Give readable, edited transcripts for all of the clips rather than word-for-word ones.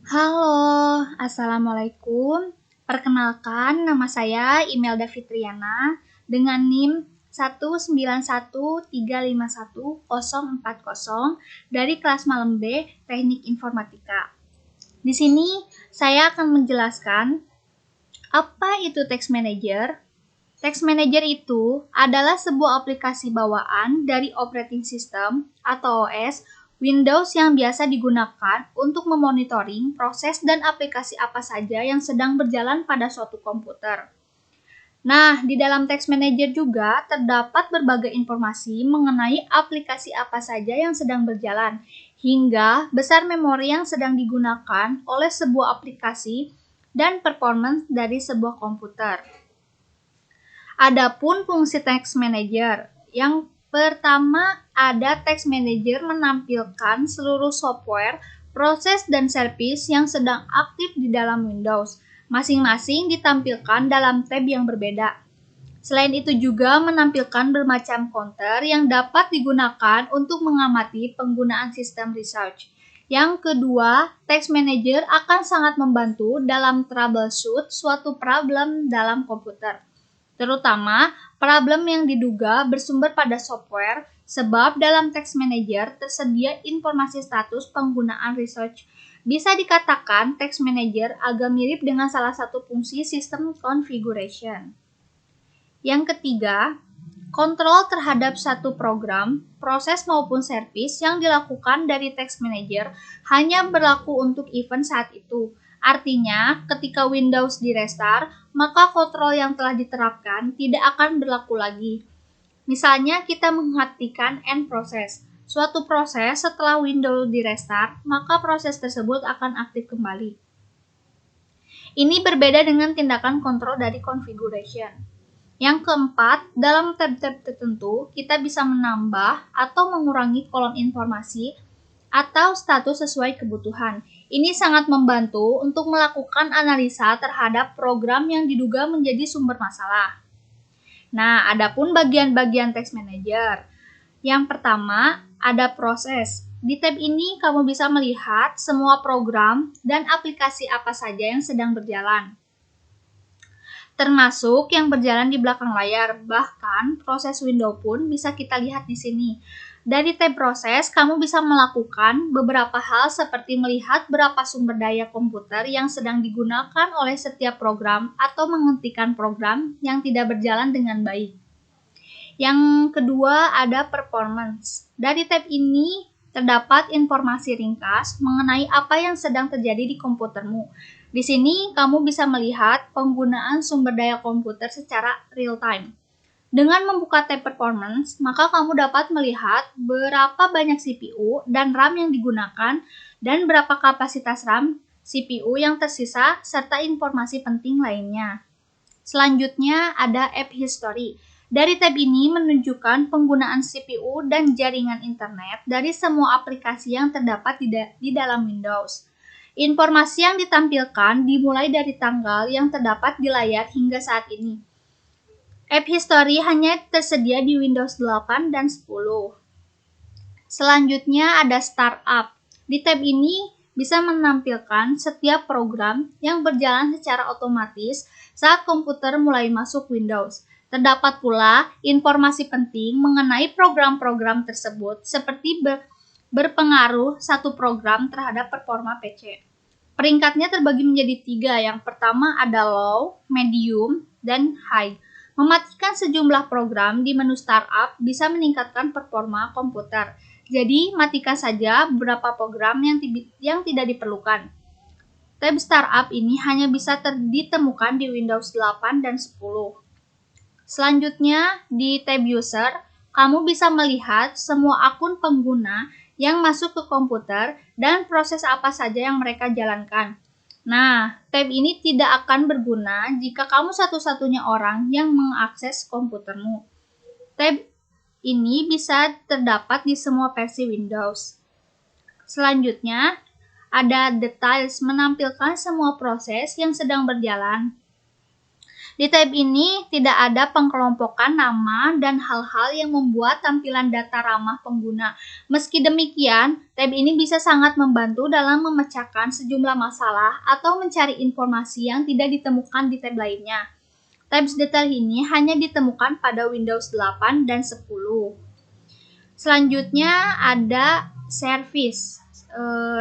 Halo, Assalamualaikum. Perkenalkan, nama saya Imelda Fitriana dengan NIM 191351040 dari kelas malam B Teknik Informatika. Di sini saya akan menjelaskan apa itu Text Manager. Text Manager itu adalah sebuah aplikasi bawaan dari operating system atau OS Windows yang biasa digunakan untuk memonitoring proses dan aplikasi apa saja yang sedang berjalan pada suatu komputer. Nah, di dalam Text Manager juga terdapat berbagai informasi mengenai aplikasi apa saja yang sedang berjalan, hingga besar memori yang sedang digunakan oleh sebuah aplikasi dan performance dari sebuah komputer. Adapun fungsi Text Manager, yang pertama ada Text Manager menampilkan seluruh software, proses, dan service yang sedang aktif di dalam Windows. Masing-masing ditampilkan dalam tab yang berbeda. Selain itu juga menampilkan bermacam counter yang dapat digunakan untuk mengamati penggunaan sistem research. Yang kedua, Text Manager akan sangat membantu dalam troubleshoot suatu problem dalam komputer, terutama problem yang diduga bersumber pada software, sebab dalam Text Manager tersedia informasi status penggunaan research. Bisa dikatakan Text Manager agak mirip dengan salah satu fungsi sistem configuration. Yang ketiga, kontrol terhadap satu program, proses maupun service yang dilakukan dari Text Manager hanya berlaku untuk event saat itu. Artinya, ketika Windows di restart, maka kontrol yang telah diterapkan tidak akan berlaku lagi. Misalnya, kita menghatikan end process. Suatu proses setelah Windows di restart, maka proses tersebut akan aktif kembali. Ini berbeda dengan tindakan kontrol dari configuration. Yang keempat, dalam tab-tab tertentu, kita bisa menambah atau mengurangi kolom informasi atau status sesuai kebutuhan. Ini sangat membantu untuk melakukan analisa terhadap program yang diduga menjadi sumber masalah. Nah, adapun bagian-bagian Text Manager. Yang pertama, ada proses. Di tab ini kamu bisa melihat semua program dan aplikasi apa saja yang sedang berjalan, termasuk yang berjalan di belakang layar. Bahkan proses window pun bisa kita lihat di sini. Dari tab proses, kamu bisa melakukan beberapa hal seperti melihat berapa sumber daya komputer yang sedang digunakan oleh setiap program atau menghentikan program yang tidak berjalan dengan baik. Yang kedua ada performance. Dari tab ini terdapat informasi ringkas mengenai apa yang sedang terjadi di komputermu. Di sini kamu bisa melihat penggunaan sumber daya komputer secara real time. Dengan membuka tab performance, maka kamu dapat melihat berapa banyak CPU dan RAM yang digunakan dan berapa kapasitas RAM CPU yang tersisa serta informasi penting lainnya. Selanjutnya ada App History. Dari tab ini menunjukkan penggunaan CPU dan jaringan internet dari semua aplikasi yang terdapat di dalam Windows. Informasi yang ditampilkan dimulai dari tanggal yang terdapat di layar hingga saat ini. App History hanya tersedia di Windows 8 dan 10. Selanjutnya ada Startup. Di tab ini bisa menampilkan setiap program yang berjalan secara otomatis saat komputer mulai masuk Windows. Terdapat pula informasi penting mengenai program-program tersebut seperti berpengaruh satu program terhadap performa PC. Peringkatnya terbagi menjadi 3. Yang pertama ada low, medium, dan high. Mematikan sejumlah program di menu startup bisa meningkatkan performa komputer. Jadi, matikan saja beberapa program yang tidak diperlukan. Tab startup ini hanya bisa ditemukan di Windows 8 dan 10. Selanjutnya, di tab user, kamu bisa melihat semua akun pengguna yang masuk ke komputer dan proses apa saja yang mereka jalankan. Nah, tab ini tidak akan berguna jika kamu satu-satunya orang yang mengakses komputermu. Tab ini bisa terdapat di semua versi Windows. Selanjutnya, ada Details menampilkan semua proses yang sedang berjalan. Di tab ini tidak ada pengkelompokan nama dan hal-hal yang membuat tampilan data ramah pengguna. Meski demikian, tab ini bisa sangat membantu dalam memecahkan sejumlah masalah atau mencari informasi yang tidak ditemukan di tab lainnya. Tabs detail ini hanya ditemukan pada Windows 8 dan 10. Selanjutnya ada service.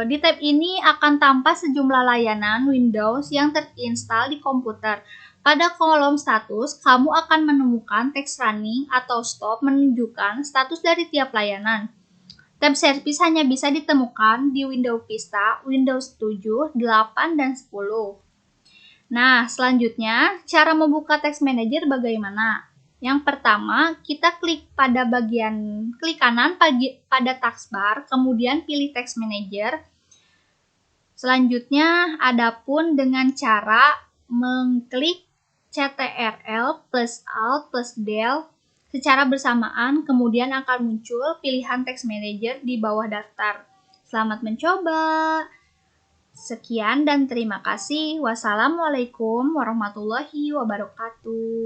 Di tab ini akan tampak sejumlah layanan Windows yang terinstal di komputer. Pada kolom status, kamu akan menemukan teks running atau stop menunjukkan status dari tiap layanan. Tab service hanya bisa ditemukan di Windows Vista, Windows 7, 8, dan 10. Nah, selanjutnya, cara membuka Text Manager bagaimana? Yang pertama, kita klik pada klik kanan pada taskbar, kemudian pilih Text Manager. Selanjutnya, adapun dengan cara mengklik CTRL plus Alt plus Del secara bersamaan, kemudian akan muncul pilihan Text Manager di bawah daftar. Selamat mencoba! Sekian dan terima kasih. Wassalamualaikum warahmatullahi wabarakatuh.